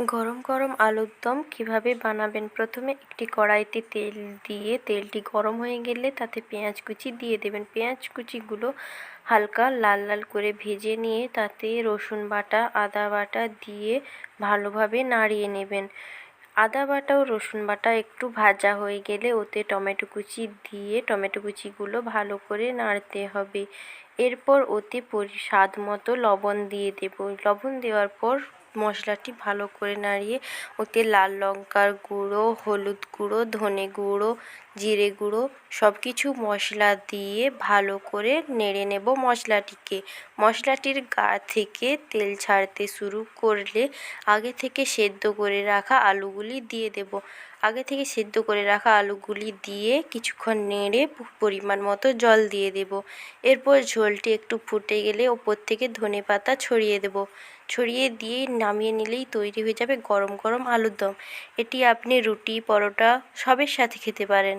গরম গরম আলুর দম কীভাবে বানাবেন? প্রথমে একটি কড়াইতে তেল দিয়ে তেলটি গরম হয়ে গেলে তাতে পেঁয়াজ কুচি দিয়ে দেবেন। পেঁয়াজ কুচিগুলো হালকা লাল লাল করে ভেজে নিয়ে তাতে রসুন বাটা, আদা বাটা দিয়ে ভালোভাবে নাড়িয়ে নেবেন। আদা বাটা ও রসুন বাটা একটু ভাজা হয়ে গেলে ওতে টমেটো কুচি দিয়ে টমেটো কুচিগুলো ভালো করে নাড়তে হবে। এরপর ওতে স্বাদ মতো লবণ দিয়ে দেব। লবণ দেওয়ার পর মশলাটি ভালো করে নাড়িয়ে ওতে লাল লঙ্কার গুঁড়ো, হলুদ গুঁড়ো, ধনে গুঁড়ো, জিরে গুঁড়ো সব কিছু মশলা দিয়ে ভালো করে নেড়ে নেব মশলাটিকে। মশলাটির গা থেকে তেল ছাড়তে শুরু করলে আগে থেকে সেদ্ধ করে রাখা আলুগুলি দিয়ে দেব। আগে থেকে সেদ্ধ করে রাখা আলুগুলি দিয়ে কিছুক্ষণ নেড়ে পরিমাণ মতো জল দিয়ে দেব। এরপর ঝোলটি একটু ফুটে গেলে ওপর থেকে ধনেপাতা ছড়িয়ে দেব। ছড়িয়ে দিয়ে নামিয়ে নিলেই তৈরি হয়ে যাবে গরম গরম আলুর দম। এটি আপনি রুটি, পরোটা সবের সাথে খেতে পারেন।